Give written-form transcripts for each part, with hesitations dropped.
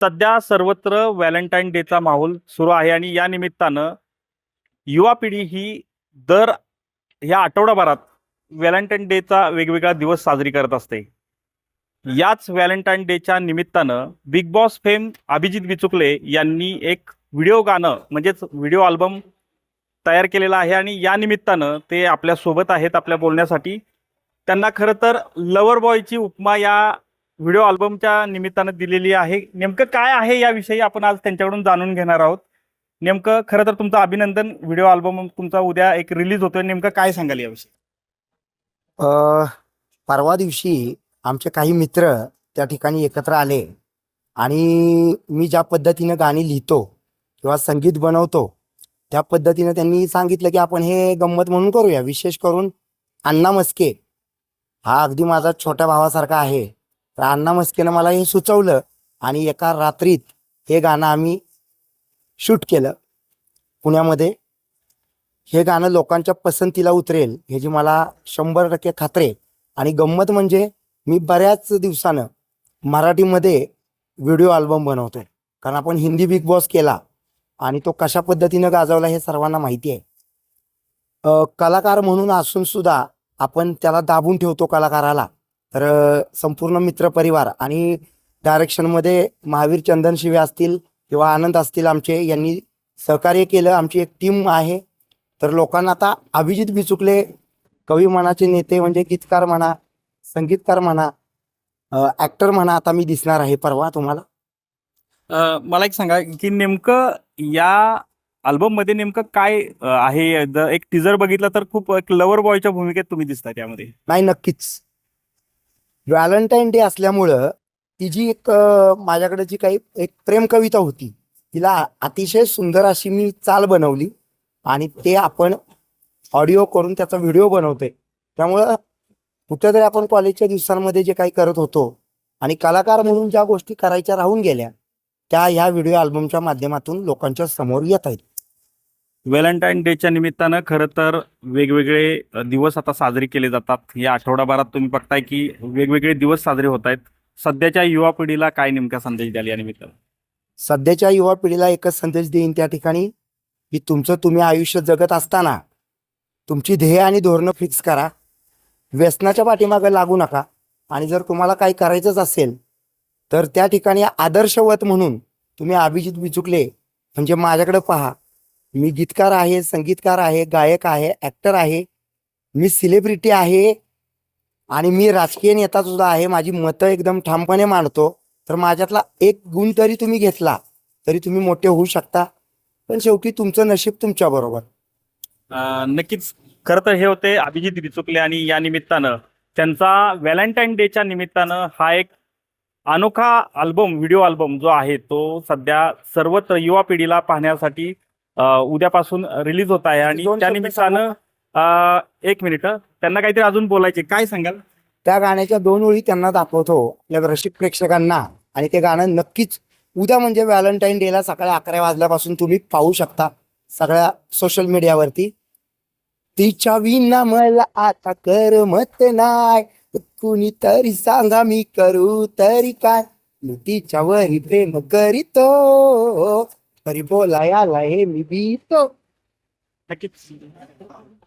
सध्या सर्वत्र व्हॅलेंटाईन डेचा माहोल सुरू आहे आणि या निमित्तानं युवा पिढी ही दर ह्या आठवडाभरात व्हॅलेंटाईन डेचा वेगवेगळा दिवस साजरी करत असते. याच व्हॅलेंटाईन डेच्या निमित्तानं big boss fame Abhijit Bichukale यांनी एक व्हिडिओ गाणं म्हणजेच व्हिडिओ अल्बम तयार केलेला आहे आणि या निमित्तानं ते आपल्या सोबत आहेत आपल्या बोलण्यासाठी. त्यांना खरं तर लवर बॉयची उपमा या व्हिडिओ अल्बमच्या निमित्तानं दिलेली आहे. नेमकं काय आहे याविषयी आपण आज त्यांच्याकडून जाणून घेणार आहोत. नेमकं खरं तर तुमचं अभिनंदन, व्हिडिओ अल्बम तुमचा उद्या एक रिलीज होतोय, नेमकं काय सांगाल याविषयी? परवा दिवशी आमचे काही मित्र त्या ठिकाणी एकत्र आले आणि मी ज्या पद्धतीनं गाणी लिहितो किंवा संगीत बनवतो त्या पद्धतीनं त्यांनी सांगितलं की आपण हे गंमत म्हणून करूया. विशेष करून अण्णा मस्के हा अगदी माझा छोट्या भावासारखा आहे, तर अण्णा मस्केनं मला हे सुचवलं आणि एका रात्रीत हे गाणं आम्ही शूट केलं पुण्यामध्ये. हे गाणं लोकांच्या पसंतीला उतरेल ह्याची मला 100% खात्री आहे. आणि गंमत म्हणजे मी बऱ्याच दिवसानं मराठीमध्ये व्हिडिओ अल्बम बनवतोय, कारण आपण हिंदी बिग बॉस केला आणि तो कशा पद्धतीनं गाजवला हे सर्वांना माहिती आहे. कलाकार म्हणून असून सुद्धा आपण त्याला दाबून ठेवतो कलाकाराला. तर संपूर्ण मित्रपरिवार आणि डायरेक्शनमध्ये महावीर चंदन शिवे असतील किंवा आनंद असतील आमचे, यांनी सहकार्य केलं. आमची एक टीम आहे. तर लोकांना आता अभिजित बिचुकले कवी मनाचे नेते म्हणजे गीतकार म्हणा, संगीतकार म्हणा, ॲक्टर म्हणा, आता मी दिसणार आहे परवा तुम्हाला. मला एक सांगा की नेमकं या अल्बममध्ये नेमकं काय आहे? एक टीजर बघितलं तर खूप एक लवर बॉयच्या भूमिकेत तुम्ही दिसता त्यामध्ये. नाही, नक्कीच व्हॅलेंटाईन डे असल्यामुळं ती जी एक माझ्याकडे जी काही एक प्रेम कविता होती तिला अतिशय सुंदर अशी मी चाल बनवली आणि ते आपण ऑडिओ करून त्याचा व्हिडिओ बनवतोय. त्यामुळं कुठेतरी आपण कॉलेजच्या दिवसांमध्ये जे काही करत होतो आणि कलाकार म्हणून ज्या गोष्टी करायच्या राहून गेल्या त्या ह्या व्हिडिओ अल्बमच्या माध्यमातून लोकांच्या समोर येत आहेत. व्हॅलेंटाईन डेच्या निमित्तानं खरं तर वेगवेगळे दिवस आता साजरे केले जातात. या आठवडाभरात तुम्ही बघताय की वेगवेगळे दिवस साजरे होत आहेत. सध्याच्या युवा पिढीला काय नेमका संदेश द्याल या निमित्तानं? सध्याच्या युवा पिढीला एकच संदेश देईन त्या ठिकाणी की तुम्ही आयुष्य जगत असताना तुमची ध्येय आणि धोरणं फिक्स करा. व्यसनाच्या पाठीमागे लागू नका. आणि जर तुम्हाला काही करायचंच असेल तर त्या ठिकाणी आदर्शवत म्हणून तुम्ही अभिजित बिचुकले म्हणजे माझ्याकडे पहा. मी गीतकार आहे, संगीतकार आहे, गायक आहे, ॲक्टर आहे, मी सेलिब्रिटी आहे आणि मी राजकीय नेता सुद्धा आहे. माझी मतं एकदम ठामपणे मांडतो. तर माझ्यातला एक गुण तरी तुम्ही घेतला तरी तुम्ही मोठे होऊ शकता. पण शेवटी तुमचं नशीब तुमच्या बरोबर. नक्कीच. खरं तर हे होते अभिजित बिचुकले आणि या निमित्तानं त्यांचा व्हॅलेंटाईन डेच्या निमित्तानं हा एक अनोखा अल्बम, व्हिडिओ अल्बम जो आहे तो सध्या सर्वत्र युवा पिढीला पाहण्यासाठी उद्यापासून रिलीज होत आहे. आणि त्या निमित्तानं एक मिनिट, त्यांना काहीतरी अजून बोलायचे, काय सांगाल? त्या गाण्याच्या 2 ओळी त्यांना दाखवतो आपल्या रसिक प्रेक्षकांना. आणि ते गाणं नक्कीच उद्या म्हणजे व्हॅलेंटाईन डेला सकाळी 11 वाजल्यापासून तुम्ही पाहू शकता सगळ्या सोशल मीडियावरती. तिच्या विना मला आता करमत नाही, कुणीतरी सांगा मी करू तरी काय, मी तिच्यावरी प्रेम करीतो, तरी बोलायला हे मी भीतो. नक्कीच.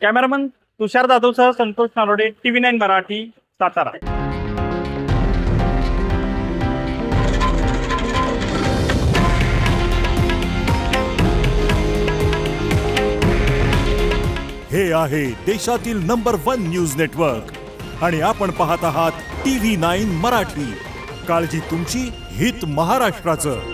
कॅमेरामन तुषार जाधवसह संतोष नारोडे, TV9 मराठी, सातारा. हे आहे देशातील नंबर 1 न्यूज नेटवर्क आणि आपण पाहत आहात TV9 मराठी. काळजी तुमची, हित महाराष्ट्राचं.